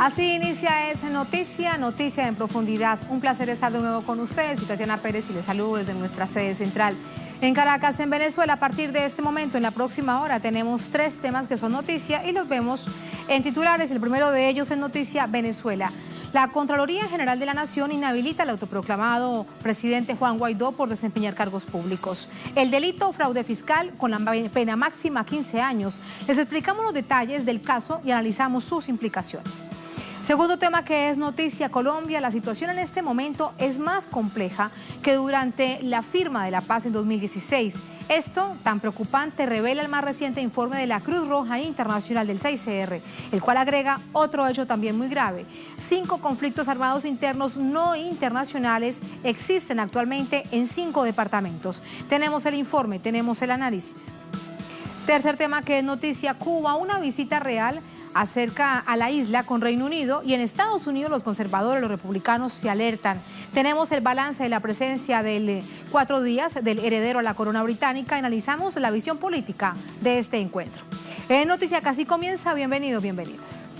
Así inicia esa noticia en profundidad. Un placer estar de nuevo con ustedes. Soy Tatiana Pérez y les saludo desde nuestra sede central en Caracas, en Venezuela. A partir de este momento, en la próxima hora, tenemos 3 temas que son noticia y los vemos en titulares. El primero de ellos es noticia Venezuela. La Contraloría General de la Nación inhabilita al autoproclamado presidente Juan Guaidó por desempeñar cargos públicos. El delito fraude fiscal con la pena máxima 15 años. Les explicamos los detalles del caso y analizamos sus implicaciones. Segundo tema que es noticia Colombia, la situación en este momento es más compleja que durante la firma de la paz en 2016. Esto, tan preocupante, revela el más reciente informe de la Cruz Roja Internacional del 6CR, el cual agrega otro hecho también muy grave. 5 conflictos armados internos no internacionales existen actualmente en 5 departamentos. Tenemos el informe, tenemos el análisis. Tercer tema que es noticia Cuba, una visita real acerca a la isla con Reino Unido, y en Estados Unidos los conservadores, los republicanos se alertan. Tenemos el balance de la presencia de 4 días del heredero a la corona británica. Analizamos la visión política de este encuentro. Noticia Casi comienza. Bienvenidos, bienvenidas.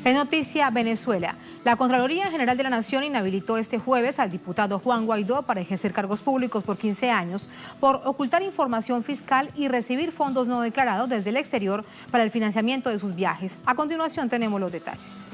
En noticia Venezuela, la Contraloría General de la Nación inhabilitó este jueves al diputado Juan Guaidó para ejercer cargos públicos por 15 años por ocultar información fiscal y recibir fondos no declarados desde el exterior para el financiamiento de sus viajes. A continuación tenemos los detalles.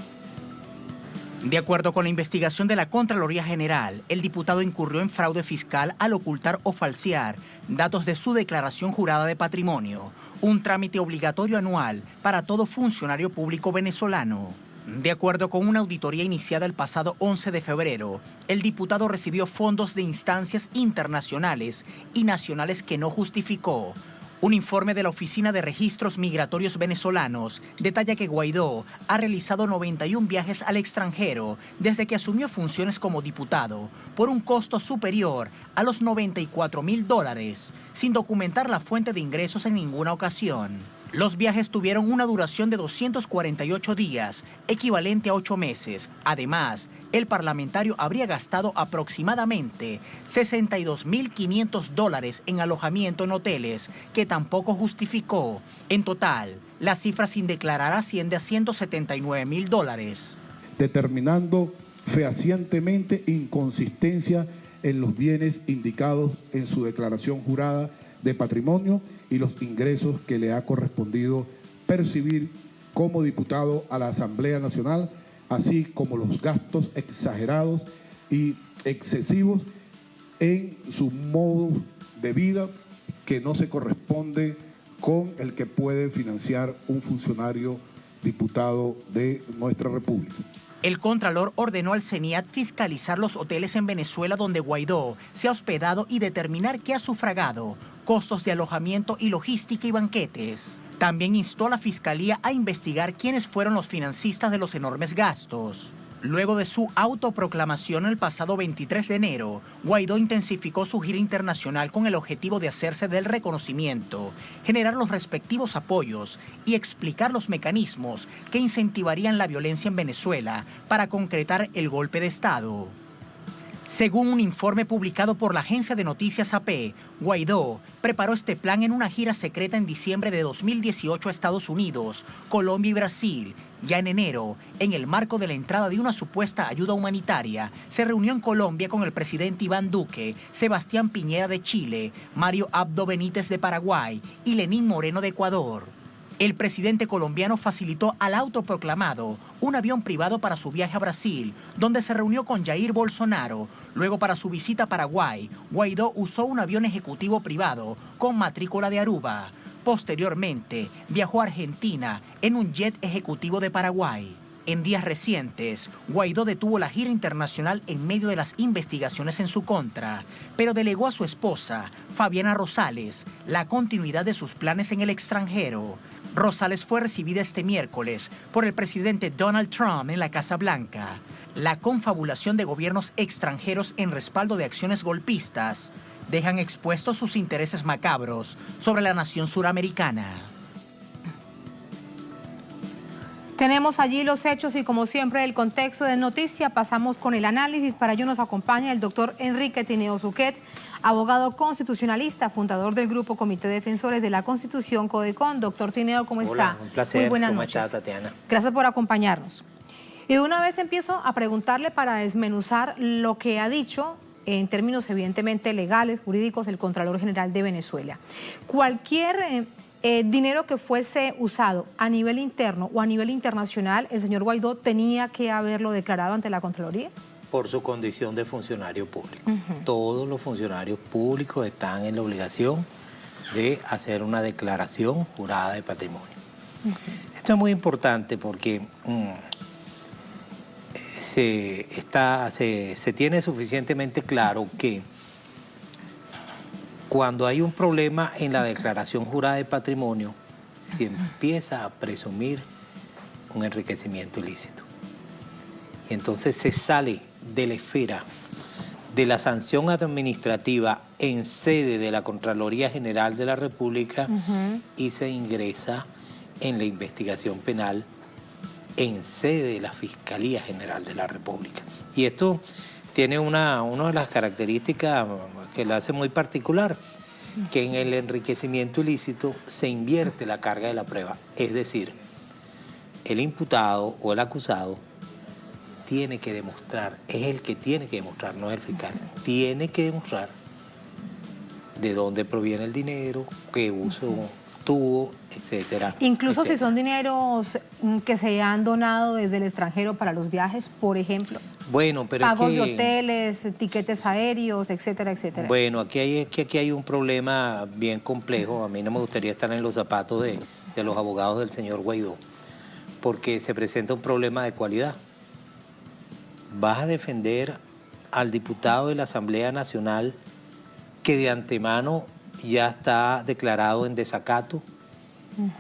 De acuerdo con la investigación de la Contraloría General, el diputado incurrió en fraude fiscal al ocultar o falsear datos de su declaración jurada de patrimonio, un trámite obligatorio anual para todo funcionario público venezolano. De acuerdo con una auditoría iniciada el pasado 11 de febrero, el diputado recibió fondos de instancias internacionales y nacionales que no justificó. Un informe de la Oficina de Registros Migratorios Venezolanos detalla que Guaidó ha realizado 91 viajes al extranjero desde que asumió funciones como diputado por un costo superior a los $94.000, sin documentar la fuente de ingresos en ninguna ocasión. Los viajes tuvieron una duración de 248 días, equivalente a 8 meses. Además, el parlamentario habría gastado aproximadamente $62.500 en alojamiento en hoteles, que tampoco justificó. En total, la cifra sin declarar asciende a $179.000. Determinando fehacientemente inconsistencia en los bienes indicados en su declaración jurada de patrimonio y los ingresos que le ha correspondido percibir como diputado a la Asamblea Nacional, así como los gastos exagerados y excesivos en su modo de vida que no se corresponde con el que puede financiar un funcionario diputado de nuestra República. El Contralor ordenó al CENIAT fiscalizar los hoteles en Venezuela donde Guaidó se ha hospedado y determinar qué ha sufragado, costos de alojamiento y logística y banquetes. También instó a la Fiscalía a investigar quiénes fueron los financistas de los enormes gastos. Luego de su autoproclamación el pasado 23 de enero, Guaidó intensificó su gira internacional con el objetivo de hacerse del reconocimiento, generar los respectivos apoyos y explicar los mecanismos que incentivarían la violencia en Venezuela para concretar el golpe de Estado. Según un informe publicado por la agencia de noticias AP, Guaidó preparó este plan en una gira secreta en diciembre de 2018 a Estados Unidos, Colombia y Brasil. Ya en enero, en el marco de la entrada de una supuesta ayuda humanitaria, se reunió en Colombia con el presidente Iván Duque, Sebastián Piñera de Chile, Mario Abdo Benítez de Paraguay y Lenín Moreno de Ecuador. El presidente colombiano facilitó al autoproclamado un avión privado para su viaje a Brasil, donde se reunió con Jair Bolsonaro. Luego, para su visita a Paraguay, Guaidó usó un avión ejecutivo privado con matrícula de Aruba. Posteriormente, viajó a Argentina en un jet ejecutivo de Paraguay. En días recientes, Guaidó detuvo la gira internacional en medio de las investigaciones en su contra, pero delegó a su esposa, Fabiana Rosales, la continuidad de sus planes en el extranjero. Rosales fue recibida este miércoles por el presidente Donald Trump en la Casa Blanca. La confabulación de gobiernos extranjeros en respaldo de acciones golpistas dejan expuestos sus intereses macabros sobre la nación suramericana. Tenemos allí los hechos y, como siempre, el contexto de noticia. Pasamos con el análisis. Para ello nos acompaña el doctor Enrique Tineo Suquet, abogado constitucionalista, fundador del Grupo Comité de Defensores de la Constitución, CODECON. Doctor Tineo, ¿cómo está? Hola, un placer. Muy buenas ¿Cómo noches. está, Tatiana? Gracias por acompañarnos. Y de una vez empiezo a preguntarle para desmenuzar lo que ha dicho en términos evidentemente legales, jurídicos, el Contralor General de Venezuela. Cualquier dinero que fuese usado a nivel interno o a nivel internacional, el señor Guaidó tenía que haberlo declarado ante la Contraloría. Por su condición de funcionario público. Todos los funcionarios públicos están en la obligación de hacer una declaración jurada de patrimonio. Esto es muy importante porque se tiene suficientemente claro que cuando hay un problema en la declaración jurada de patrimonio, se empieza a presumir un enriquecimiento ilícito. Y entonces se sale de la esfera de la sanción administrativa en sede de la Contraloría General de la República y se ingresa en la investigación penal en sede de la Fiscalía General de la República. Y esto tiene una de las características que la hace muy particular, que en el enriquecimiento ilícito se invierte la carga de la prueba. Es decir, el imputado o el acusado tiene que demostrar, es el que tiene que demostrar, no es el fiscal, tiene que demostrar de dónde proviene el dinero, qué uso tuvo, etcétera. Incluso etcétera. si son dineros que se han donado desde el extranjero para los viajes, por ejemplo. Bueno, pero pagos es que, de hoteles, tiquetes aéreos, etcétera, etcétera. Bueno, aquí hay un problema bien complejo. A mí no me gustaría estar en los zapatos de los abogados del señor Guaidó, porque se presenta un problema de cualidad. Vas a defender al diputado de la Asamblea Nacional que de antemano ya está declarado en desacato,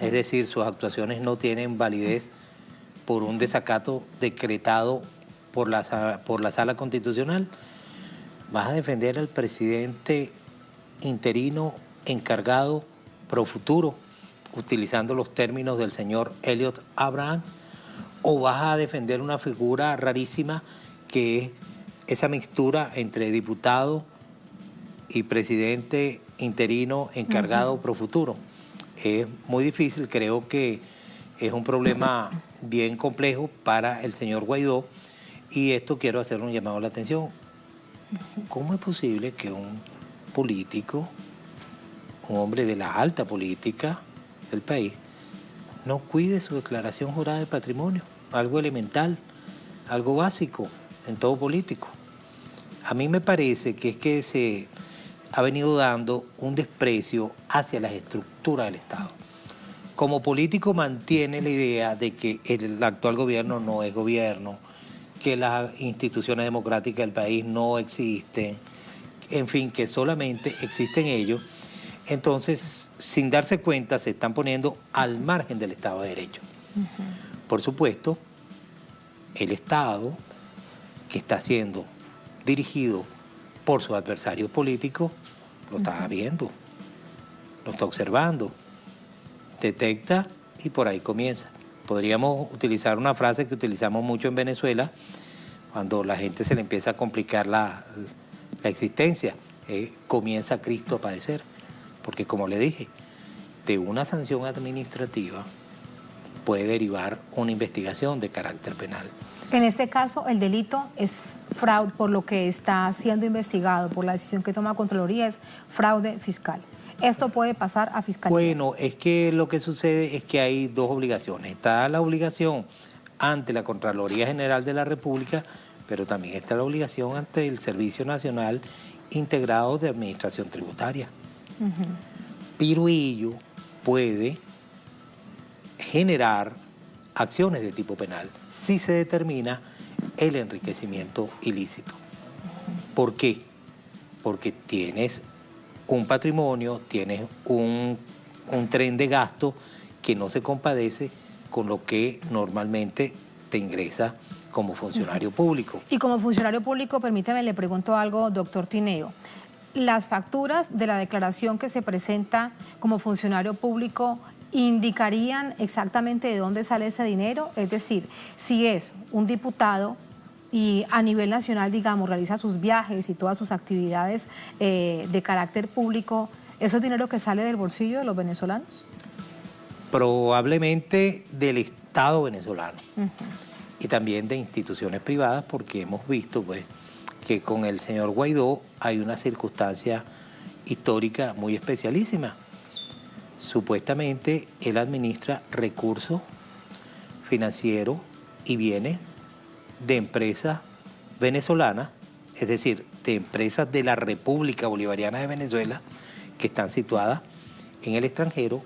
es decir, sus actuaciones no tienen validez por un desacato decretado por la Sala Constitucional. Vas a defender al presidente interino encargado pro futuro, utilizando los términos del señor Elliot Abrams, o vas a defender una figura rarísima que es esa mixtura entre diputado y presidente interino encargado pro futuro. Es muy difícil, creo que es un problema bien complejo para el señor Guaidó, y esto quiero hacer un llamado a la atención. ¿Cómo es posible que un político, un hombre de la alta política del país, no cuide su declaración jurada de patrimonio? Algo elemental, algo básico en todo político. A mí me parece que es que se ha venido dando un desprecio hacia las estructuras del Estado. Como político mantiene la idea de que el actual gobierno no es gobierno, que las instituciones democráticas del país no existen, en fin, que solamente existen ellos. Entonces, sin darse cuenta, se están poniendo al margen del Estado de Derecho. Por supuesto, el Estado, que está siendo dirigido por sus adversarios políticos, lo está viendo, lo está observando, detecta y por ahí comienza. Podríamos utilizar una frase que utilizamos mucho en Venezuela cuando la gente se le empieza a complicar la existencia. Comienza Cristo a padecer, porque como le dije, de una sanción administrativa puede derivar una investigación de carácter penal. En este caso, el delito es fraude, por lo que está siendo investigado, por la decisión que toma Contraloría, es fraude fiscal. ¿Esto puede pasar a Fiscalía? Bueno, es que lo que sucede es que hay dos obligaciones. Está la obligación ante la Contraloría General de la República, pero también está la obligación ante el Servicio Nacional Integrado de Administración Tributaria. Pero ello puede generar acciones de tipo penal si se determina el enriquecimiento ilícito. ¿Por qué? Porque tienes un patrimonio, tienes un tren de gasto que no se compadece con lo que normalmente te ingresa como funcionario público. Y como funcionario público, permítame, le pregunto algo, doctor Tineo. ¿Las facturas de la declaración que se presenta como funcionario público indicarían exactamente de dónde sale ese dinero? Es decir, si es un diputado y a nivel nacional, digamos, realiza sus viajes y todas sus actividades de carácter público, ¿eso es dinero que sale del bolsillo de los venezolanos? Probablemente del Estado venezolano y también de instituciones privadas, porque hemos visto pues que con el señor Guaidó hay una circunstancia histórica muy especialísima. Supuestamente él administra recursos financieros y bienes de empresas venezolanas, es decir, de empresas de la República Bolivariana de Venezuela que están situadas en el extranjero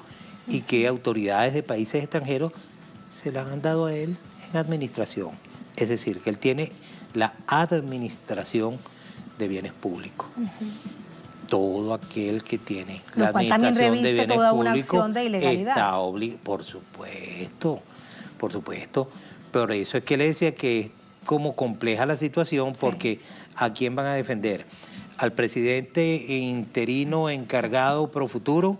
y que autoridades de países extranjeros se las han dado a él en administración. Es decir, que él tiene la administración de bienes públicos. Todo aquel que tiene la administración de bienes toda públicos una acción de ilegalidad. está obligado, por supuesto. Por eso es que le decía que es como compleja la situación, porque ¿a quién van a defender? ¿Al presidente interino encargado pro futuro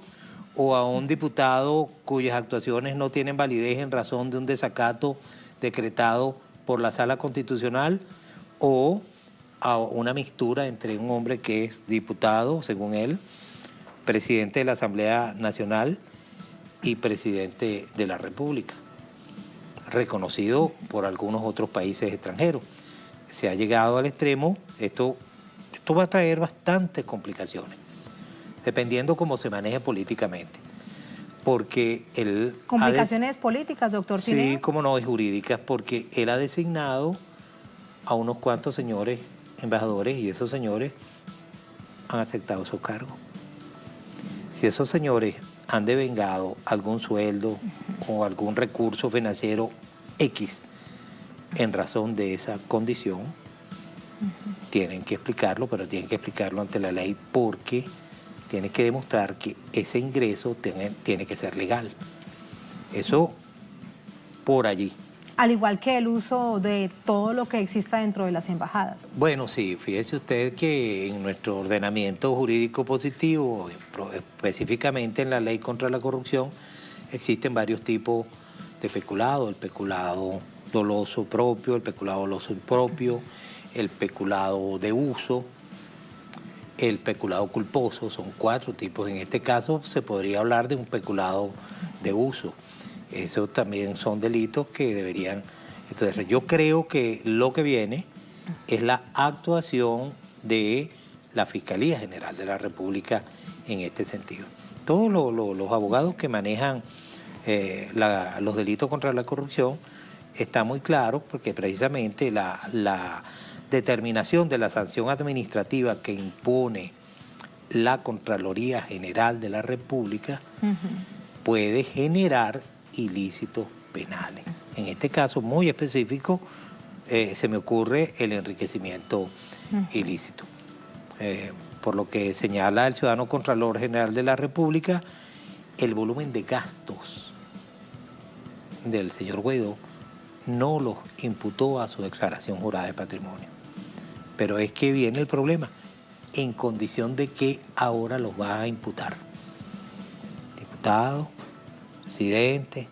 o a un diputado cuyas actuaciones no tienen validez en razón de un desacato decretado por la Sala Constitucional, o a una mixtura entre un hombre que es diputado, según él, presidente de la Asamblea Nacional y presidente de la República, reconocido por algunos otros países extranjeros? Se ha llegado al extremo, esto va a traer bastantes complicaciones, dependiendo cómo se maneje políticamente. Porque él... ¿Complicaciones políticas, doctor Tineo? Sí, como no, y jurídicas, porque él ha designado a unos cuantos señores embajadores y esos señores han aceptado esos cargos. Si esos señores han devengado algún sueldo o algún recurso financiero X en razón de esa condición, tienen que explicarlo, pero tienen que explicarlo ante la ley, porque tiene que demostrar que ese ingreso tiene que ser legal. Eso por allí. Al igual que el uso de todo lo que exista dentro de las embajadas. Bueno, sí, fíjese usted que en nuestro ordenamiento jurídico positivo, específicamente en la ley contra la corrupción, existen varios tipos de peculado: el peculado doloso propio, el peculado doloso impropio, el peculado de uso, el peculado culposo. Son 4 tipos. En este caso se podría hablar de un peculado de uso. Esos también son delitos que deberían... Entonces, yo creo que lo que viene es la actuación de la Fiscalía General de la República en este sentido. Todos los abogados que manejan los delitos contra la corrupción están muy claros, porque precisamente la determinación de la sanción administrativa que impone la Contraloría General de la República puede generar ilícitos penales. En este caso muy específico se me ocurre el enriquecimiento ilícito. Por lo que señala el ciudadano Contralor General de la República, el volumen de gastos del señor Guaidó no los imputó a su declaración jurada de patrimonio. Pero es que viene el problema, en condición de que ahora los va a imputar. Diputado, presidente,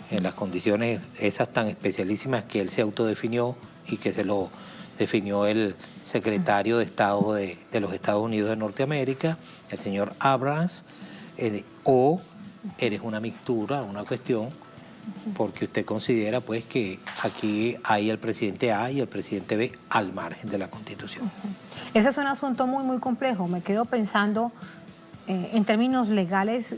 en las condiciones esas tan especialísimas que él se autodefinió y que se lo definió el secretario de Estado de los Estados Unidos de Norteamérica, el señor Abrams, o eres una mixtura, una cuestión, porque usted considera pues que aquí hay el presidente A y el presidente B al margen de la Constitución. Ese es un asunto muy, muy complejo. Me quedo pensando en términos legales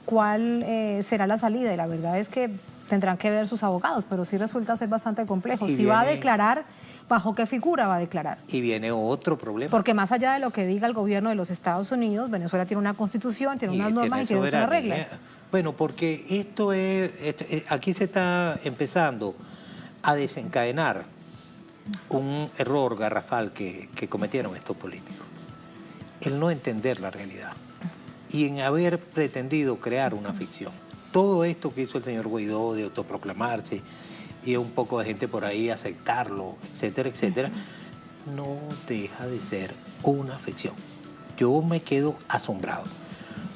cuál será la salida, y la verdad es que tendrán que ver sus abogados, pero sí resulta ser bastante complejo. Si va a declarar, ¿bajo qué figura va a declarar? Y viene otro problema. Porque más allá de lo que diga el gobierno de los Estados Unidos, Venezuela tiene una constitución, tiene unas normas y tiene unas reglas. Bueno, porque aquí se está empezando a desencadenar un error garrafal que cometieron estos políticos. El no entender la realidad y en haber pretendido crear una ficción. todo esto que hizo el señor Guaidó de autoproclamarse y un poco de gente por ahí aceptarlo, etcétera, etcétera, no deja de ser una ficción. Yo me quedo asombrado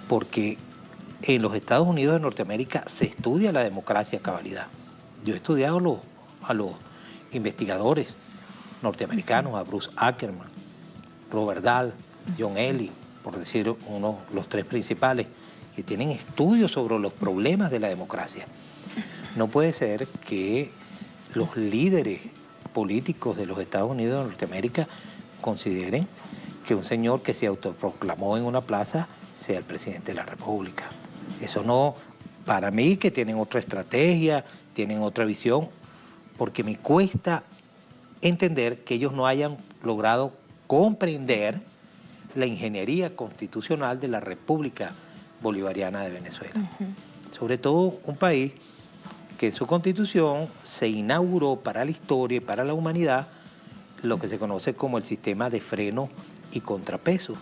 porque en los Estados Unidos de Norteamérica se estudia la democracia a cabalidad. Yo he estudiado a los investigadores norteamericanos, a Bruce Ackerman, Robert Dahl, John Ellis, por decir los tres principales, que tienen estudios sobre los problemas de la democracia. No puede ser que los líderes políticos de los Estados Unidos de Norteamérica consideren que un señor que se autoproclamó en una plaza sea el presidente de la República. Eso no, para mí, que tienen otra estrategia, tienen otra visión, porque me cuesta entender que ellos no hayan logrado comprender la ingeniería constitucional de la República Bolivariana de Venezuela. Sobre todo un país que en su constitución se inauguró para la historia y para la humanidad lo que se conoce como el sistema de freno y contrapeso,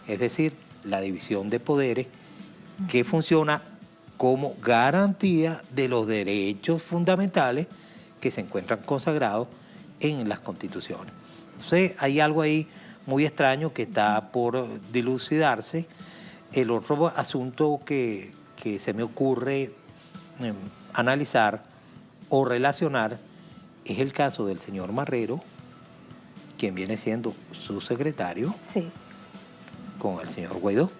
es decir, la división de poderes que funciona como garantía de los derechos fundamentales que se encuentran consagrados en las constituciones. Entonces hay algo ahí muy extraño que está por dilucidarse. El otro asunto que se me ocurre analizar o relacionar es el caso del señor Marrero, quien viene siendo su secretario, sí, con el señor Guaidó,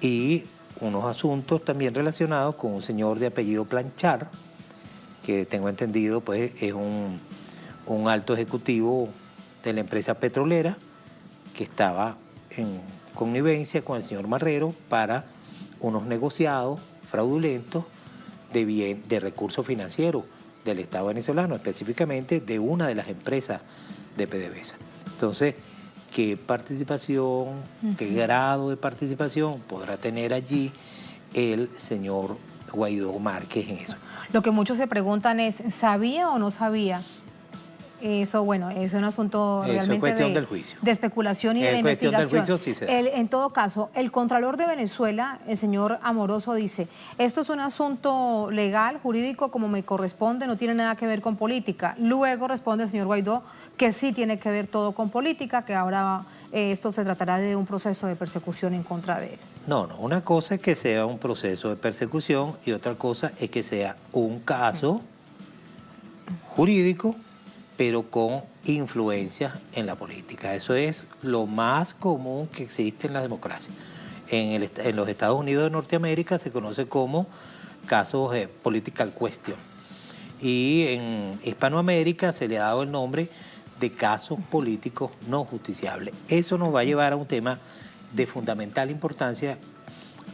y unos asuntos también relacionados con un señor de apellido Planchar, que tengo entendido pues es un alto ejecutivo de la empresa petrolera que estaba en connivencia con el señor Marrero para unos negociados fraudulentos de recursos financieros del Estado venezolano, específicamente de una de las empresas de PDVSA. Entonces, ¿qué participación, qué grado de participación podrá tener allí el señor Guaidó Márquez en eso? Lo que muchos se preguntan es, ¿sabía o no sabía? Eso, bueno, es un asunto realmente es cuestión del juicio. De especulación y de la investigación. Del juicio, sí se da. En todo caso, el Contralor de Venezuela, el señor Amoroso, dice, esto es un asunto legal, jurídico, como me corresponde, no tiene nada que ver con política. Luego responde el señor Guaidó que sí tiene que ver todo con política, que ahora esto se tratará de un proceso de persecución en contra de él. No, una cosa es que sea un proceso de persecución y otra cosa es que sea un caso jurídico, pero con influencia en la política. Eso es lo más común que existe en la democracia. En los Estados Unidos de Norteamérica se conoce como casos political question. Y en Hispanoamérica se le ha dado el nombre de casos políticos no justiciables. Eso nos va a llevar a un tema de fundamental importancia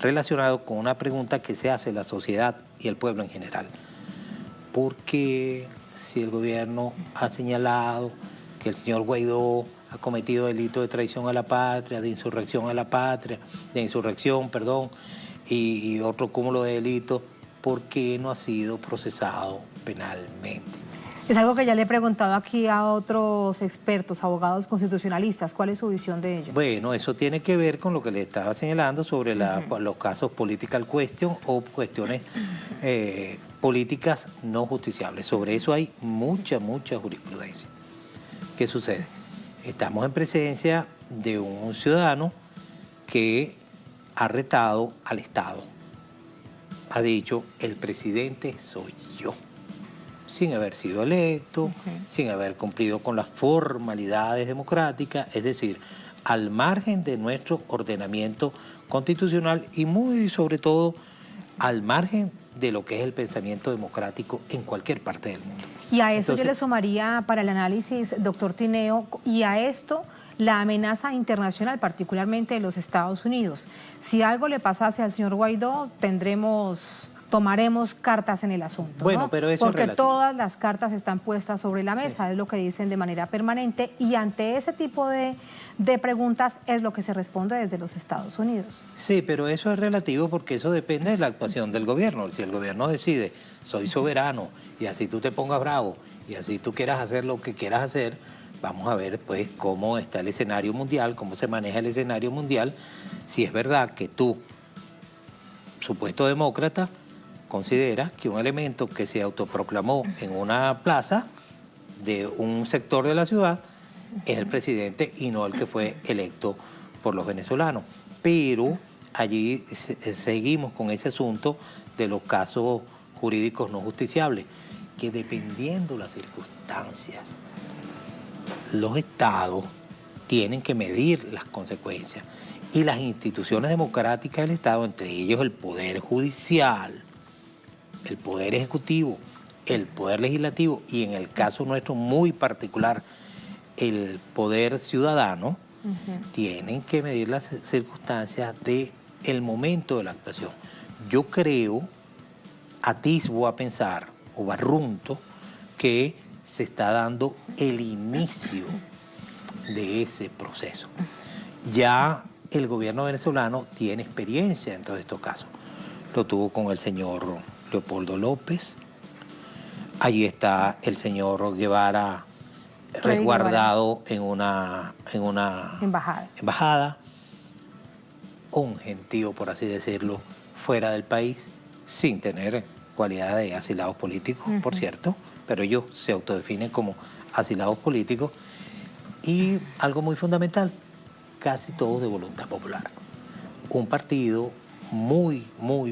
relacionado con una pregunta que se hace la sociedad y el pueblo en general. ¿Por qué, si el gobierno ha señalado que el señor Guaidó ha cometido delitos de traición a la patria, de insurrección a la patria, y otro cúmulo de delitos, por qué no ha sido procesado penalmente? Es algo que ya le he preguntado aquí a otros expertos, abogados constitucionalistas. ¿Cuál es su visión de ello? Bueno, eso tiene que ver con lo que le estaba señalando sobre los casos political question o cuestiones políticas no justiciables. Sobre eso hay mucha jurisprudencia. ¿Qué sucede? Estamos en presencia de un ciudadano que ha retado al Estado. Ha dicho, el presidente soy yo, sin haber sido electo, sin haber cumplido con las formalidades democráticas, es decir, al margen de nuestro ordenamiento constitucional y muy sobre todo al margen de lo que es el pensamiento democrático en cualquier parte del mundo. Y a eso yo le sumaría para el análisis, doctor Tineo, y a esto la amenaza internacional, particularmente de los Estados Unidos. Si algo le pasase al señor Guaidó, tomaremos cartas en el asunto. Bueno, ¿no? pero eso porque es relativo. Todas las cartas están puestas sobre la mesa, es lo que dicen de manera permanente, y ante ese tipo de preguntas es lo que se responde desde los Estados Unidos. Sí, pero eso es relativo porque eso depende de la actuación del gobierno. Si el gobierno decide, soy soberano, y así tú te pongas bravo, y así tú quieras hacer lo que quieras hacer, vamos a ver pues cómo está el escenario mundial, cómo se maneja el escenario mundial. Si es verdad que tú supuesto demócrata considera que un elemento que se autoproclamó en una plaza de un sector de la ciudad es el presidente y no el que fue electo por los venezolanos. Pero allí seguimos con ese asunto de los casos jurídicos no justiciables, que dependiendo las circunstancias, los estados tienen que medir las consecuencias y las instituciones democráticas del Estado, entre ellos el Poder Judicial, el Poder Ejecutivo, el Poder Legislativo y en el caso nuestro muy particular, el Poder Ciudadano, tienen que medir las circunstancias del momento de la actuación. Yo creo, atisbo a pensar o barrunto que se está dando el inicio de ese proceso. Ya el gobierno venezolano tiene experiencia en todos estos casos. Lo tuvo con el señor Leopoldo López. Allí está el señor Guevara resguardado en una embajada. Un gentío, por así decirlo, fuera del país, sin tener cualidad de asilados políticos, por cierto, pero ellos se autodefinen como asilados políticos. Y algo muy fundamental, casi todos de voluntad popular. Un partido muy,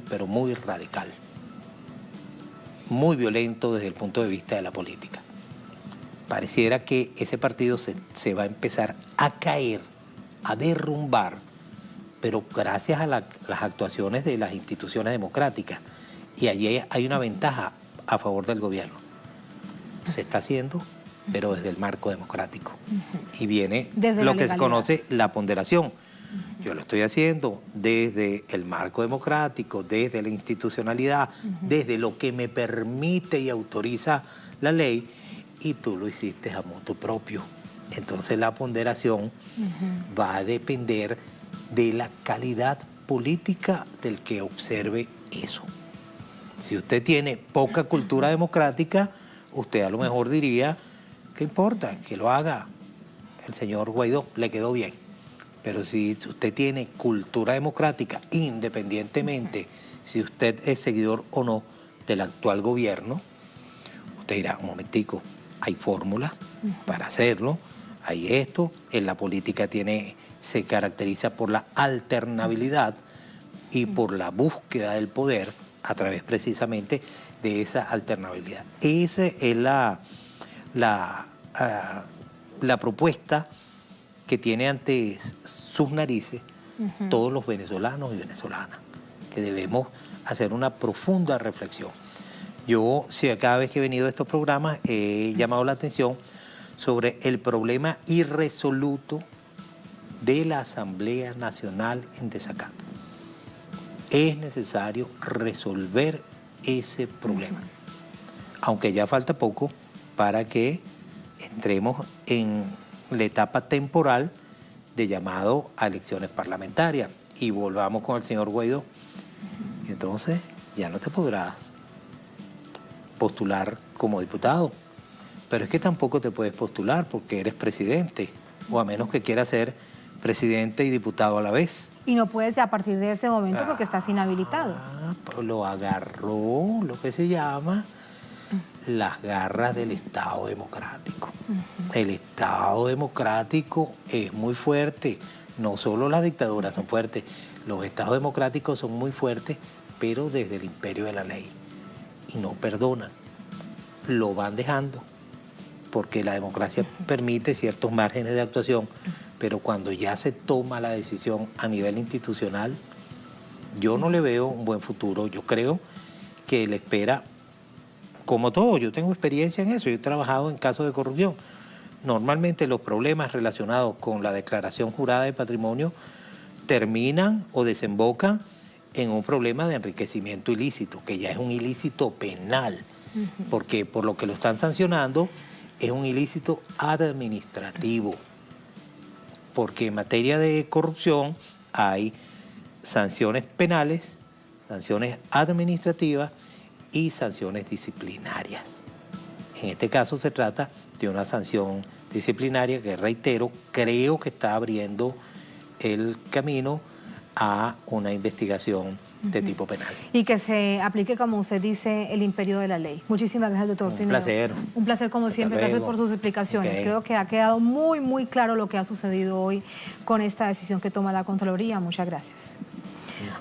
pero muy radical. Muy violento desde el punto de vista de la política. Pareciera que ese partido se va a empezar a caer, a derrumbar, pero gracias a las actuaciones de las instituciones democráticas. Y allí hay una ventaja a favor del gobierno. Se está haciendo, pero desde el marco democrático. Y viene desde lo que se conoce la ponderación. Yo lo estoy haciendo desde el marco democrático, desde la institucionalidad, desde lo que me permite y autoriza la ley, y tú lo hiciste a motu propio. Entonces la ponderación va a depender de la calidad política del que observe eso. Si usted tiene poca cultura democrática, usted a lo mejor diría, ¿qué importa? Que lo haga el señor Guaidó, le quedó bien. Pero si usted tiene cultura democrática, independientemente si usted es seguidor o no del actual gobierno, usted dirá, un momentico, hay fórmulas para hacerlo, hay esto, en la política se caracteriza por la alternabilidad y por la búsqueda del poder a través precisamente de esa alternabilidad. Esa es la propuesta que tiene ante sus narices todos los venezolanos y venezolanas, que debemos hacer una profunda reflexión. Yo, cada vez que he venido a estos programas, he llamado la atención sobre el problema irresoluto de la Asamblea Nacional en desacato. Es necesario resolver ese problema, aunque ya falta poco para que entremos en la etapa temporal de llamado a elecciones parlamentarias y volvamos con el señor Guaidó. Y entonces ya no te podrás postular como diputado, pero es que tampoco te puedes postular porque eres presidente, o a menos que quieras ser presidente y diputado a la vez. Y no puedes a partir de ese momento porque estás inhabilitado. Pues lo agarró lo que se llama las garras del Estado democrático. El Estado democrático es muy fuerte, no solo las dictaduras son fuertes, los estados democráticos son muy fuertes, pero desde el imperio de la ley. Y no perdonan, lo van dejando, porque la democracia permite ciertos márgenes de actuación, pero cuando ya se toma la decisión a nivel institucional, yo no le veo un buen futuro. Yo creo que le espera, como todo, yo tengo experiencia en eso, yo he trabajado en casos de corrupción. Normalmente los problemas relacionados con la declaración jurada de patrimonio terminan o desembocan en un problema de enriquecimiento ilícito, que ya es un ilícito penal, porque por lo que lo están sancionando es un ilícito administrativo, porque en materia de corrupción hay sanciones penales, sanciones administrativas y sanciones disciplinarias. En este caso se trata de una sanción disciplinaria que, reitero, creo que está abriendo el camino a una investigación de tipo penal. Y que se aplique, como usted dice, el imperio de la ley. Muchísimas gracias, doctor Tineo. Un placer. Un placer como siempre. Gracias por sus explicaciones. Okay. Creo que ha quedado muy claro lo que ha sucedido hoy con esta decisión que toma la Contraloría. Muchas gracias.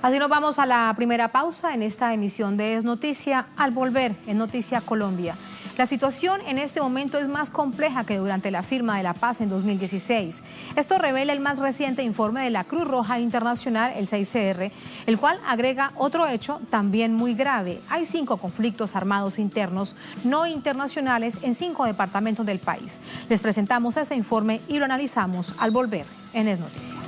Así nos vamos a la primera pausa en esta emisión de Es Noticia. Al volver en Noticia Colombia, la situación en este momento es más compleja que durante la firma de la paz en 2016. Esto revela el más reciente informe de la Cruz Roja Internacional, el 6CR, el cual agrega otro hecho también muy grave. Hay 5 conflictos armados internos no internacionales en 5 departamentos del país. Les presentamos este informe y lo analizamos al volver en Es Noticia.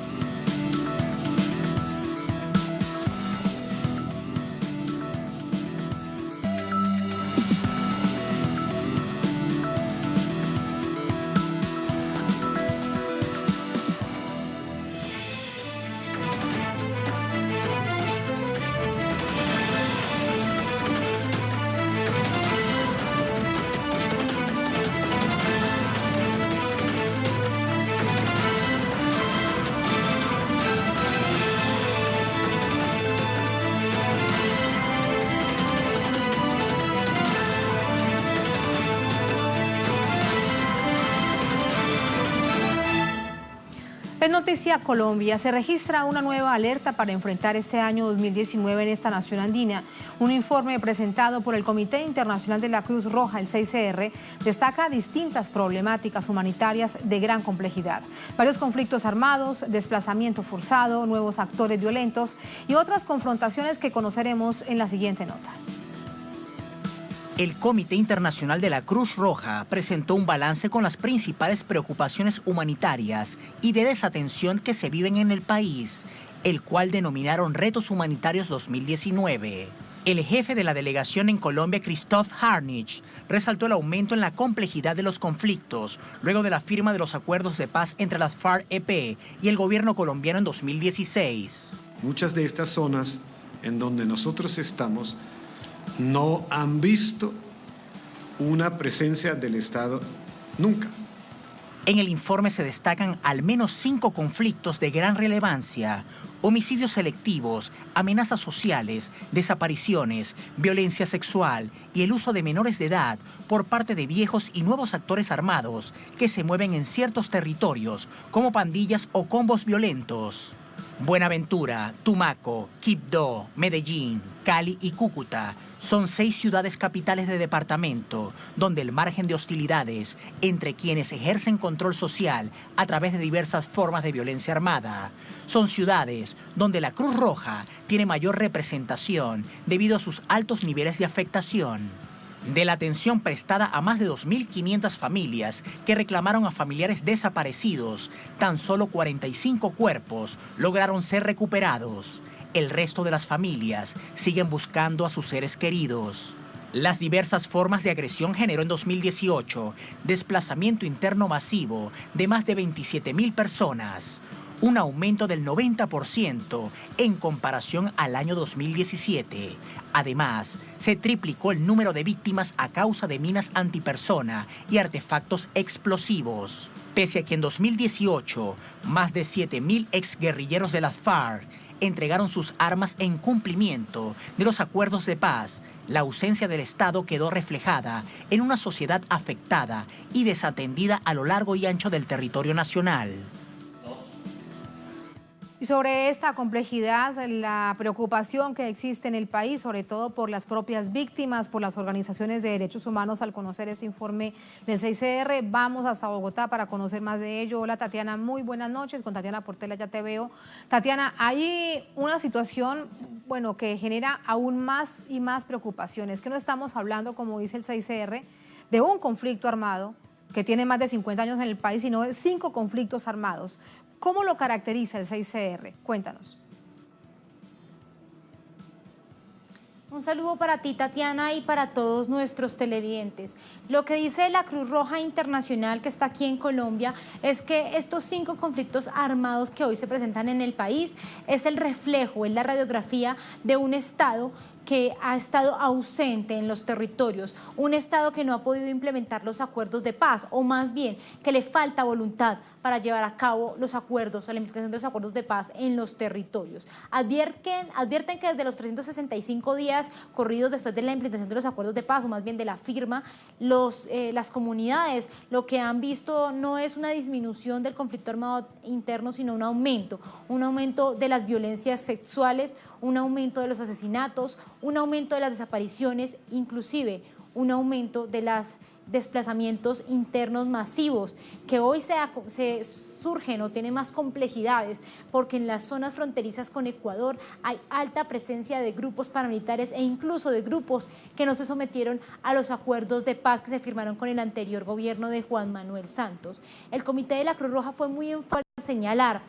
En Noticia Colombia se registra una nueva alerta para enfrentar este año 2019 en esta nación andina. Un informe presentado por el Comité Internacional de la Cruz Roja, el 6CR, destaca distintas problemáticas humanitarias de gran complejidad. Varios conflictos armados, desplazamiento forzado, nuevos actores violentos y otras confrontaciones que conoceremos en la siguiente nota. El Comité Internacional de la Cruz Roja presentó un balance con las principales preocupaciones humanitarias y de desatención que se viven en el país, el cual denominaron Retos Humanitarios 2019. El jefe de la delegación en Colombia, Christoph Harnich, resaltó el aumento en la complejidad de los conflictos luego de la firma de los acuerdos de paz entre las FARC-EP y el gobierno colombiano en 2016. Muchas de estas zonas en donde nosotros estamos no han visto una presencia del Estado nunca. En el informe se destacan al menos 5 conflictos de gran relevancia: homicidios selectivos, amenazas sociales, desapariciones, violencia sexual y el uso de menores de edad por parte de viejos y nuevos actores armados que se mueven en ciertos territorios como pandillas o combos violentos. Buenaventura, Tumaco, Quibdó, Medellín, Cali y Cúcuta son 6 ciudades capitales de departamento donde el margen de hostilidades entre quienes ejercen control social a través de diversas formas de violencia armada. Son ciudades donde la Cruz Roja tiene mayor representación debido a sus altos niveles de afectación. De la atención prestada a más de 2.500 familias que reclamaron a familiares desaparecidos, tan solo 45 cuerpos lograron ser recuperados. El resto de las familias siguen buscando a sus seres queridos. Las diversas formas de agresión generó en 2018 desplazamiento interno masivo de más de 27.000 personas, un aumento del 90% en comparación al año 2017. Además, se triplicó el número de víctimas a causa de minas antipersona y artefactos explosivos. Pese a que en 2018, más de 7.000 exguerrilleros de las FARC entregaron sus armas en cumplimiento de los acuerdos de paz, la ausencia del Estado quedó reflejada en una sociedad afectada y desatendida a lo largo y ancho del territorio nacional. Y sobre esta complejidad, la preocupación que existe en el país, sobre todo por las propias víctimas, por las organizaciones de derechos humanos, al conocer este informe del 6CR, vamos hasta Bogotá para conocer más de ello. Hola Tatiana, muy buenas noches. Con Tatiana Portela ya te veo. Tatiana, hay una situación, bueno, que genera aún más y más preocupaciones, que no estamos hablando, como dice el 6CR, de un conflicto armado que tiene más de 50 años en el país, sino de 5 conflictos armados. ¿Cómo lo caracteriza el 6CR? Cuéntanos. Un saludo para ti, Tatiana, y para todos nuestros televidentes. Lo que dice la Cruz Roja Internacional, que está aquí en Colombia, es que estos 5 conflictos armados que hoy se presentan en el país es el reflejo, es la radiografía de un Estado que ha estado ausente en los territorios, un Estado que no ha podido implementar los acuerdos de paz, o más bien que le falta voluntad para llevar a cabo los acuerdos, la implementación de los acuerdos de paz en los territorios. Advierten que desde los 365 días corridos después de la implementación de los acuerdos de paz, o más bien de la firma, las comunidades lo que han visto no es una disminución del conflicto armado interno, sino un aumento de las violencias sexuales, un aumento de los asesinatos, un aumento de las desapariciones, inclusive un aumento de los desplazamientos internos masivos, que hoy se surgen o tienen más complejidades, porque en las zonas fronterizas con Ecuador hay alta presencia de grupos paramilitares e incluso de grupos que no se sometieron a los acuerdos de paz que se firmaron con el anterior gobierno de Juan Manuel Santos. El Comité de la Cruz Roja fue muy enfático en señalar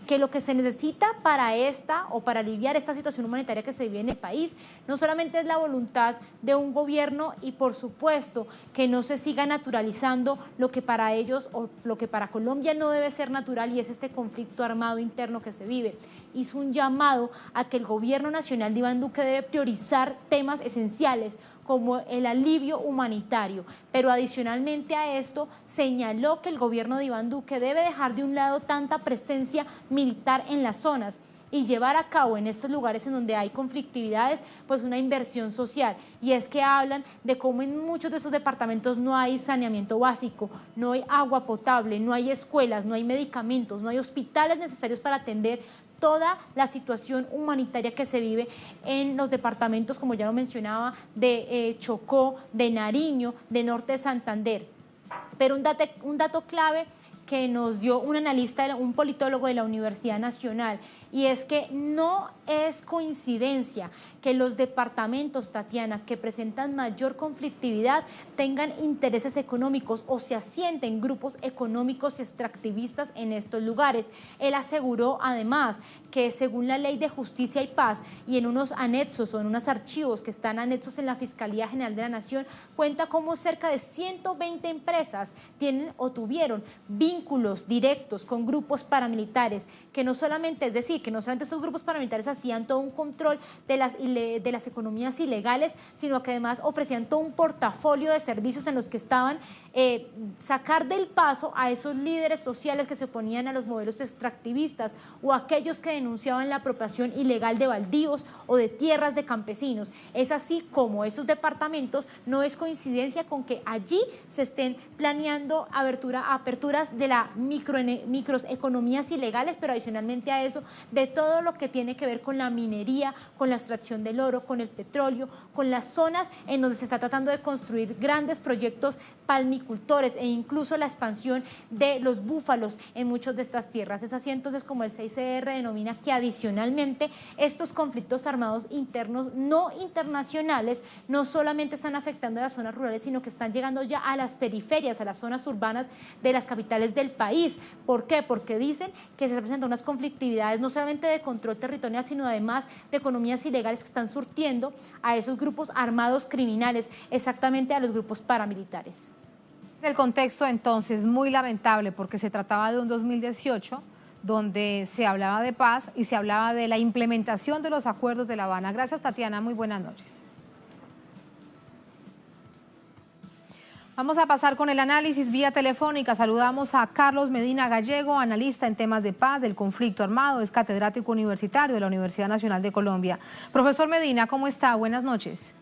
que lo que se necesita para aliviar esta situación humanitaria que se vive en el país no solamente es la voluntad de un gobierno y por supuesto que no se siga naturalizando lo que para ellos o lo que para Colombia no debe ser natural, y es este conflicto armado interno que se vive. Hizo un llamado a que el gobierno nacional de Iván Duque debe priorizar temas esenciales como el alivio humanitario, pero adicionalmente a esto señaló que el gobierno de Iván Duque debe dejar de un lado tanta presencia militar en las zonas y llevar a cabo en estos lugares en donde hay conflictividades, pues una inversión social. Y es que hablan de cómo en muchos de esos departamentos no hay saneamiento básico, no hay agua potable, no hay escuelas, no hay medicamentos, no hay hospitales necesarios para atender toda la situación humanitaria que se vive en los departamentos, como ya lo mencionaba, de Chocó, de Nariño, de Norte de Santander. Pero un dato clave que nos dio un analista, un politólogo de la Universidad Nacional, y es que no es coincidencia que los departamentos, Tatiana, que presentan mayor conflictividad tengan intereses económicos o se asienten grupos económicos y extractivistas en estos lugares. Él aseguró además que según la Ley de Justicia y Paz y en unos anexos o en unos archivos que están anexos en la Fiscalía General de la Nación, cuenta cómo cerca de 120 empresas tienen o tuvieron vínculos directos con grupos paramilitares, que no solamente, es decir, que no solamente esos grupos paramilitares hacían todo un control de las economías ilegales, sino que además ofrecían todo un portafolio de servicios en los que estaban sacar del paso a esos líderes sociales que se oponían a los modelos extractivistas o aquellos que denunciaban la apropiación ilegal de baldíos o de tierras de campesinos. Es así como esos departamentos, no es coincidencia con que allí se estén planeando aperturas de las microeconomías ilegales, pero adicionalmente a eso, de todo lo que tiene que ver con la minería, con la extracción del oro, con el petróleo, con las zonas en donde se está tratando de construir grandes proyectos palmicultores e incluso la expansión de los búfalos en muchas de estas tierras. Es así entonces como el 6CR denomina que adicionalmente estos conflictos armados internos no internacionales no solamente están afectando a las zonas rurales, sino que están llegando ya a las periferias, a las zonas urbanas de las capitales del país. ¿Por qué? Porque dicen que se presentan unas conflictividades no solamente de control territorial, sino además de economías ilegales que están surtiendo a esos grupos armados criminales, exactamente a los grupos paramilitares. El contexto entonces muy lamentable, porque se trataba de un 2018 donde se hablaba de paz y se hablaba de la implementación de los acuerdos de La Habana. Gracias, Tatiana, muy buenas noches. Vamos a pasar con el análisis vía telefónica. Saludamos a Carlos Medina Gallego, analista en temas de paz, del conflicto armado, es catedrático universitario de la Universidad Nacional de Colombia. Profesor Medina, ¿cómo está? Buenas noches.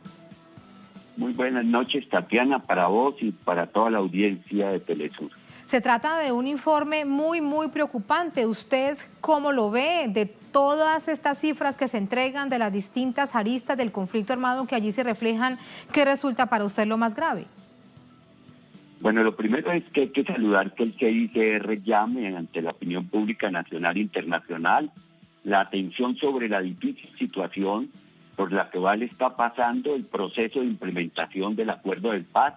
Muy buenas noches, Tatiana, para vos y para toda la audiencia de Telesur. Se trata de un informe muy preocupante. ¿Usted cómo lo ve de todas estas cifras que se entregan de las distintas aristas del conflicto armado que allí se reflejan? ¿Qué resulta para usted lo más grave? Bueno, lo primero es que hay que saludar que el CICR llame ante la opinión pública nacional e internacional la atención sobre la difícil situación por la que está pasando el proceso de implementación del Acuerdo de Paz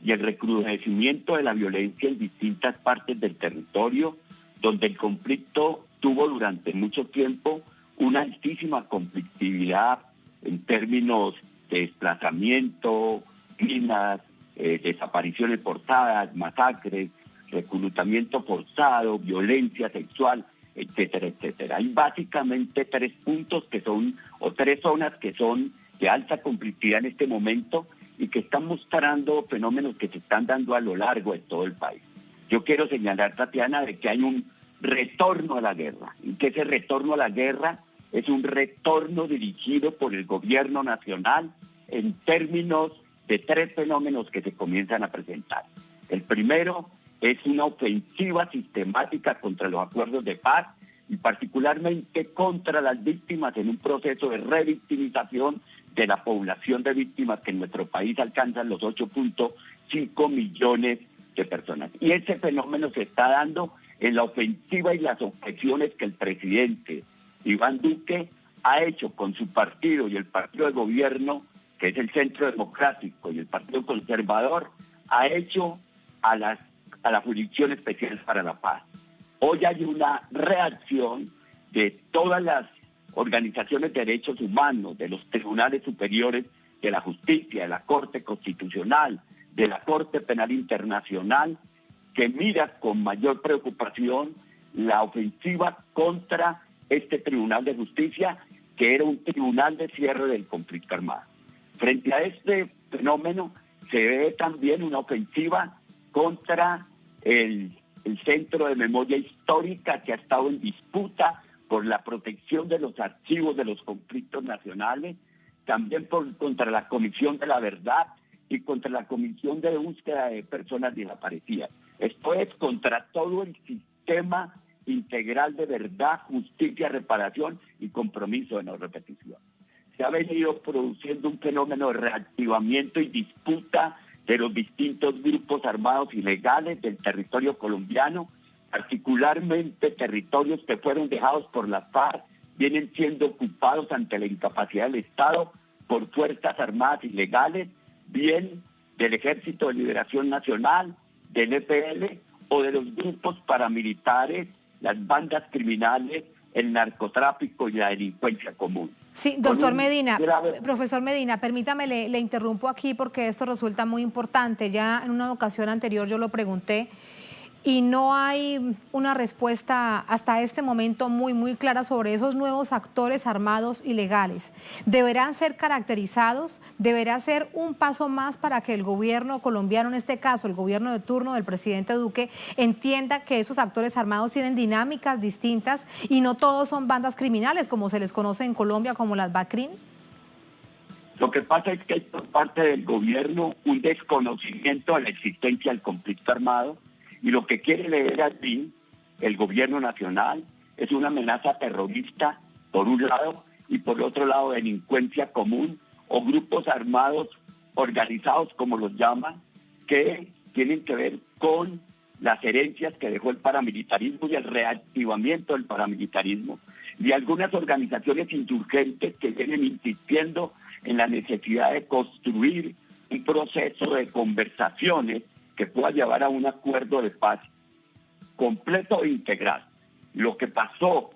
y el recrudecimiento de la violencia en distintas partes del territorio, donde el conflicto tuvo durante mucho tiempo una altísima conflictividad en términos de desplazamiento, minas, desapariciones forzadas, masacres, reclutamiento forzado, violencia sexual, etcétera, etcétera. Hay básicamente tres puntos que son, o tres zonas que son de alta conflictividad en este momento y que están mostrando fenómenos que se están dando a lo largo de todo el país. Yo quiero señalar, Tatiana, de que hay un retorno a la guerra, y que ese retorno a la guerra es un retorno dirigido por el gobierno nacional en términos de 3 fenómenos que se comienzan a presentar. El primero es una ofensiva sistemática contra los acuerdos de paz y particularmente contra las víctimas en un proceso de revictimización de la población de víctimas que en nuestro país alcanzan los 8.5 millones de personas. Y ese fenómeno se está dando en la ofensiva y las objeciones que el presidente Iván Duque ha hecho con su partido y el partido de gobierno, que es el Centro Democrático, y el Partido Conservador, ha hecho a la Jurisdicción Especial para la Paz. Hoy hay una reacción de todas las organizaciones de derechos humanos, de los tribunales superiores de la justicia, de la Corte Constitucional, de la Corte Penal Internacional, que mira con mayor preocupación la ofensiva contra este Tribunal de Justicia, que era un tribunal de cierre del conflicto armado. Frente a este fenómeno se ve también una ofensiva contra el Centro de Memoria Histórica, que ha estado en disputa por la protección de los archivos de los conflictos nacionales, también contra la Comisión de la Verdad y contra la Comisión de Búsqueda de Personas Desaparecidas. Esto es contra todo el sistema integral de verdad, justicia, reparación y compromiso de no repetición. Se ha venido produciendo un fenómeno de reactivamiento y disputa de los distintos grupos armados ilegales del territorio colombiano, particularmente territorios que fueron dejados por las FARC, vienen siendo ocupados ante la incapacidad del Estado por fuerzas armadas ilegales, bien del Ejército de Liberación Nacional, del EPL o de los grupos paramilitares, las bandas criminales, el narcotráfico y la delincuencia común. Sí, doctor Medina, profesor Medina, permítame, le interrumpo aquí porque esto resulta muy importante. Ya en una ocasión anterior yo lo pregunté y no hay una respuesta hasta este momento muy clara sobre esos nuevos actores armados ilegales. ¿Deberán ser caracterizados? ¿Deberá ser un paso más para que el gobierno colombiano, en este caso el gobierno de turno del presidente Duque, entienda que esos actores armados tienen dinámicas distintas y no todos son bandas criminales como se les conoce en Colombia como las BACRIM? Lo que pasa es que hay por parte del gobierno un desconocimiento de la existencia del conflicto armado. Y lo que quiere leer allí el gobierno nacional es una amenaza terrorista, por un lado, y por otro lado delincuencia común o grupos armados organizados, como los llaman, que tienen que ver con las herencias que dejó el paramilitarismo y el reactivamiento del paramilitarismo. Y algunas organizaciones insurgentes que vienen insistiendo en la necesidad de construir un proceso de conversaciones que pueda llevar a un acuerdo de paz completo e integral. Lo que pasó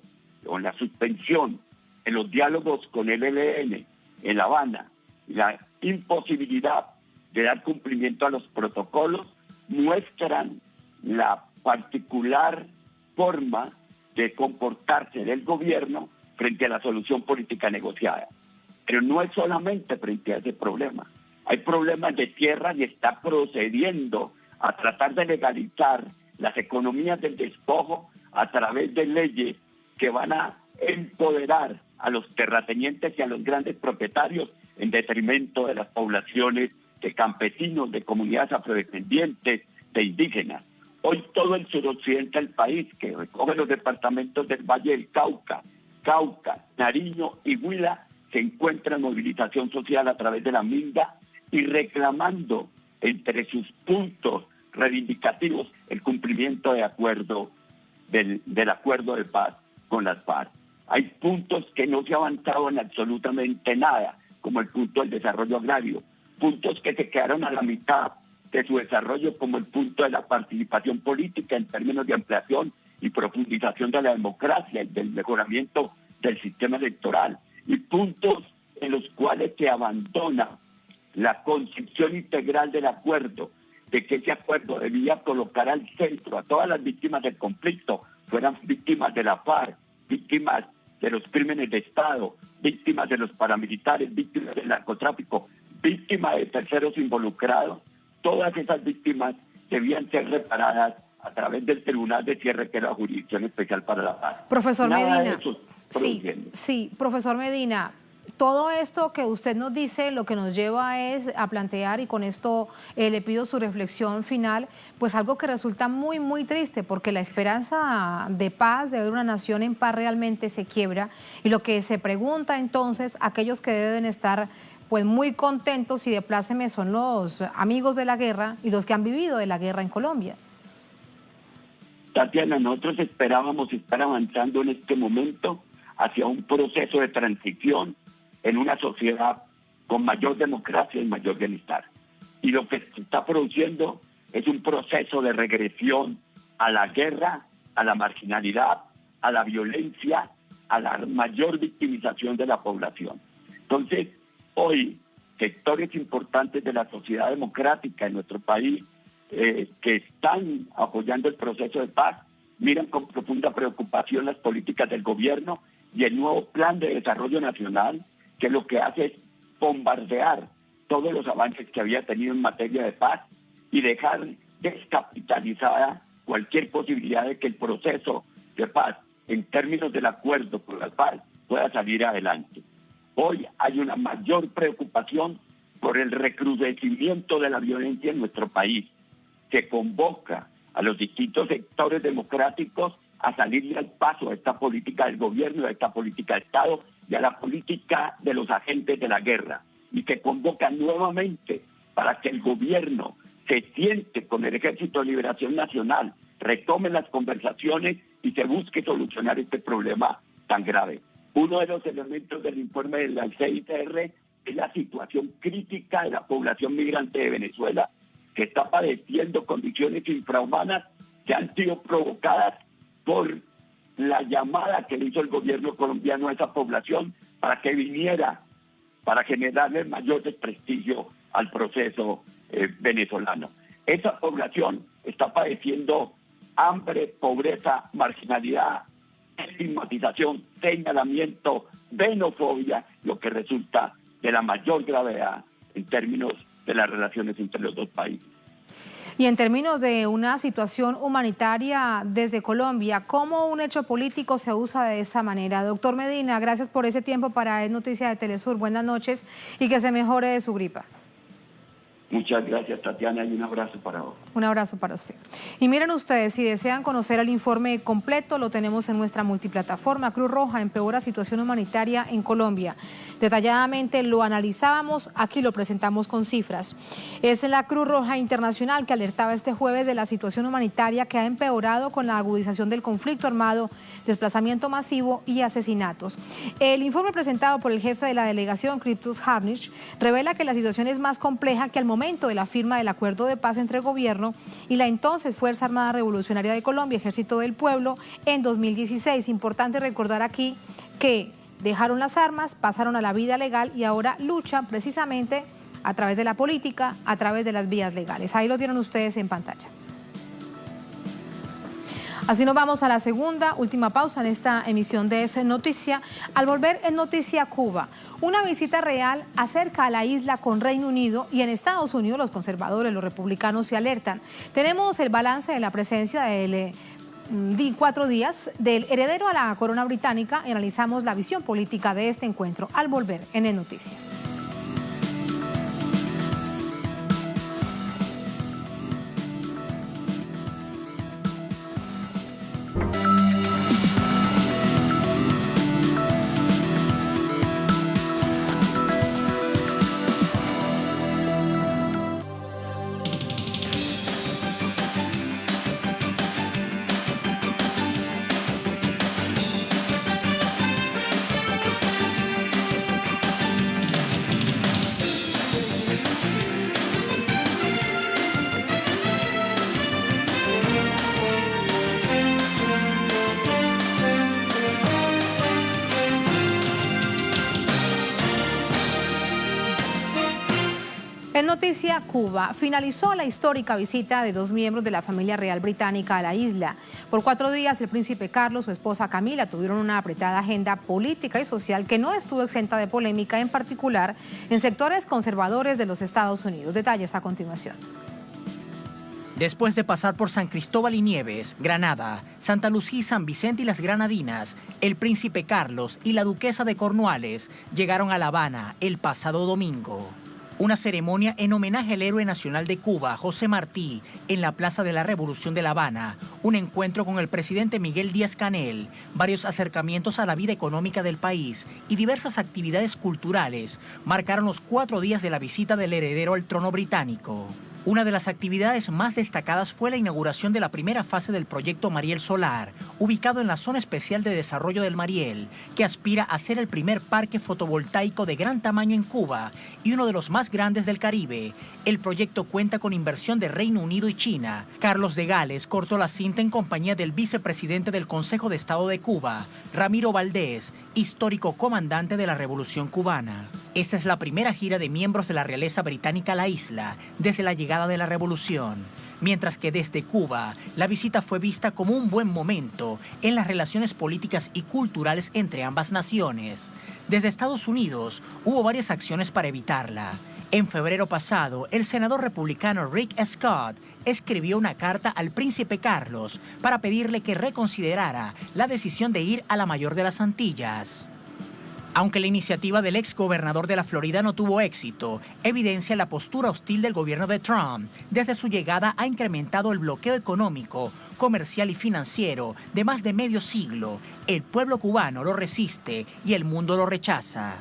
con la suspensión en los diálogos con el ELN en La Habana, la imposibilidad de dar cumplimiento a los protocolos, muestran la particular forma de comportarse del gobierno frente a la solución política negociada. Pero no es solamente frente a ese problema. Hay problemas de tierra y está procediendo a tratar de legalizar las economías del despojo a través de leyes que van a empoderar a los terratenientes y a los grandes propietarios en detrimento de las poblaciones de campesinos, de comunidades afrodescendientes, de indígenas. Hoy todo el suroccidente del país, que recoge los departamentos del Valle del Cauca, Nariño y Huila, se encuentra en movilización social a través de la Minga y reclamando entre sus puntos reivindicativos el cumplimiento de acuerdo del acuerdo de paz con las FARC. Hay puntos que no se ha avanzado en absolutamente nada, como el punto del desarrollo agrario, puntos que se quedaron a la mitad de su desarrollo, como el punto de la participación política en términos de ampliación y profundización de la democracia y del mejoramiento del sistema electoral, y puntos en los cuales se abandona la concepción integral del acuerdo, de que ese acuerdo debía colocar al centro a todas las víctimas del conflicto, fueran víctimas de la FARC, víctimas de los crímenes de Estado, víctimas de los paramilitares, víctimas del narcotráfico, víctimas de terceros involucrados, todas esas víctimas debían ser reparadas a través del Tribunal de Cierre, que era la Jurisdicción Especial para la Paz. Profesor Nada Medina, de eso sí, profesor Medina, todo esto que usted nos dice lo que nos lleva es a plantear, y con esto le pido su reflexión final, pues algo que resulta muy, muy triste, porque la esperanza de paz, de ver una nación en paz, realmente se quiebra, y lo que se pregunta entonces, aquellos que deben estar pues muy contentos y de pláceme son los amigos de la guerra y los que han vivido de la guerra en Colombia. Tatiana, nosotros esperábamos estar avanzando en este momento hacia un proceso de transición en una sociedad con mayor democracia y mayor bienestar. Y lo que se está produciendo es un proceso de regresión a la guerra, a la marginalidad, a la violencia, a la mayor victimización de la población. Entonces, hoy, sectores importantes de la sociedad democrática en nuestro país que están apoyando el proceso de paz, miran con profunda preocupación las políticas del gobierno y el nuevo plan de desarrollo nacional, que lo que hace es bombardear todos los avances que había tenido en materia de paz y dejar descapitalizada cualquier posibilidad de que el proceso de paz, en términos del acuerdo por la paz, pueda salir adelante. Hoy hay una mayor preocupación por el recrudecimiento de la violencia en nuestro país, que convoca a los distintos sectores democráticos a salirle al paso a esta política del gobierno, a esta política de Estado y a la política de los agentes de la guerra, y que convoca nuevamente para que el gobierno se siente con el Ejército de Liberación Nacional, retome las conversaciones y se busque solucionar este problema tan grave. Uno de los elementos del informe de la CICR es la situación crítica de la población migrante de Venezuela, que está padeciendo condiciones infrahumanas que han sido provocadas por la llamada que le hizo el gobierno colombiano a esa población para que viniera, para generarle mayor desprestigio al proceso venezolano. Esa población está padeciendo hambre, pobreza, marginalidad, estigmatización, señalamiento, xenofobia, lo que resulta de la mayor gravedad en términos de las relaciones entre los dos países. Y en términos de una situación humanitaria desde Colombia, ¿cómo un hecho político se usa de esta manera? Doctor Medina, gracias por ese tiempo para Es Noticia de Telesur. Buenas noches y que se mejore de su gripa. Muchas gracias, Tatiana, y un abrazo para vos. Un abrazo para usted. Y miren ustedes, si desean conocer el informe completo, lo tenemos en nuestra multiplataforma. Cruz Roja empeora situación humanitaria en Colombia. Detalladamente lo analizábamos, aquí lo presentamos con cifras. Es la Cruz Roja Internacional que alertaba este jueves de la situación humanitaria que ha empeorado con la agudización del conflicto armado, desplazamiento masivo y asesinatos. El informe presentado por el jefe de la delegación, Krzysztof Harnisch, revela que la situación es más compleja que al momento de la firma del acuerdo de paz entre el gobierno y la entonces Fuerza Armada Revolucionaria de Colombia, Ejército del Pueblo, en 2016. Importante recordar aquí que dejaron las armas, pasaron a la vida legal y ahora luchan precisamente a través de la política, a través de las vías legales. Ahí lo tienen ustedes en pantalla. Así nos vamos a la segunda, última pausa en esta emisión de Es Noticia. Al volver en Noticia Cuba, una visita real acerca a la isla con Reino Unido, y en Estados Unidos los conservadores, los republicanos se alertan. Tenemos el balance de la presencia del 4 días del heredero a la corona británica y analizamos la visión política de este encuentro al volver en Es Noticia. En noticia, Cuba finalizó la histórica visita de 2 miembros de la familia real británica a la isla. Por 4 días, el príncipe Carlos, su esposa Camila, tuvieron una apretada agenda política y social que no estuvo exenta de polémica, en particular en sectores conservadores de los Estados Unidos. Detalles a continuación. Después de pasar por San Cristóbal y Nieves, Granada, Santa Lucía y San Vicente y las Granadinas, el príncipe Carlos y la duquesa de Cornualles llegaron a La Habana el pasado domingo. Una ceremonia en homenaje al héroe nacional de Cuba, José Martí, en la Plaza de la Revolución de La Habana, un encuentro con el presidente Miguel Díaz-Canel, varios acercamientos a la vida económica del país y diversas actividades culturales marcaron los 4 días de la visita del heredero al trono británico. Una de las actividades más destacadas fue la inauguración de la primera fase del proyecto Mariel Solar, ubicado en la Zona Especial de Desarrollo del Mariel, que aspira a ser el primer parque fotovoltaico de gran tamaño en Cuba y uno de los más grandes del Caribe. El proyecto cuenta con inversión de Reino Unido y China. Carlos de Gales cortó la cinta en compañía del vicepresidente del Consejo de Estado de Cuba, Ramiro Valdés, histórico comandante de la Revolución Cubana. Esa es la primera gira de miembros de la realeza británica a la isla desde la llegada de la revolución, mientras que desde Cuba la visita fue vista como un buen momento en las relaciones políticas y culturales entre ambas naciones. Desde Estados Unidos hubo varias acciones para evitarla. En febrero pasado, el senador republicano Rick Scott escribió una carta al príncipe Carlos para pedirle que reconsiderara la decisión de ir a la mayor de las Antillas. Aunque la iniciativa del exgobernador de la Florida no tuvo éxito, evidencia la postura hostil del gobierno de Trump. Desde su llegada ha incrementado el bloqueo económico, comercial y financiero de más de medio siglo. El pueblo cubano lo resiste y el mundo lo rechaza.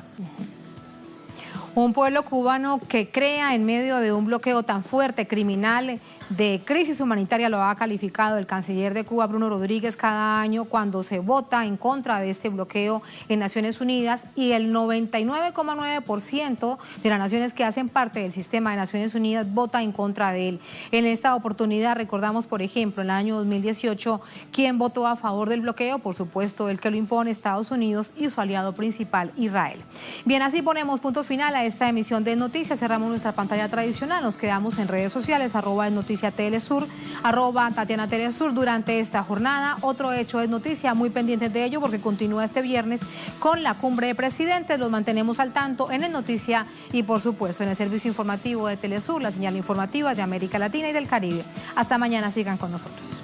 Un pueblo cubano que crea en medio de un bloqueo tan fuerte, criminal, de crisis humanitaria, lo ha calificado el canciller de Cuba, Bruno Rodríguez, cada año cuando se vota en contra de este bloqueo en Naciones Unidas, y el 99,9% de las naciones que hacen parte del sistema de Naciones Unidas vota en contra de él. En esta oportunidad recordamos, por ejemplo, en el año 2018, ¿quién votó a favor del bloqueo? Por supuesto, el que lo impone, Estados Unidos, y su aliado principal, Israel. Bien, así ponemos punto final a esta emisión de Noticias. Cerramos nuestra pantalla tradicional. Nos quedamos en redes sociales, @NoticiaTelesur, @TatianaTelesur durante esta jornada. Otro hecho es noticia, muy pendientes de ello porque continúa este viernes con la cumbre de presidentes. Los mantenemos al tanto en el Noticia y, por supuesto, en el servicio informativo de Telesur, la señal informativa de América Latina y del Caribe. Hasta mañana, sigan con nosotros.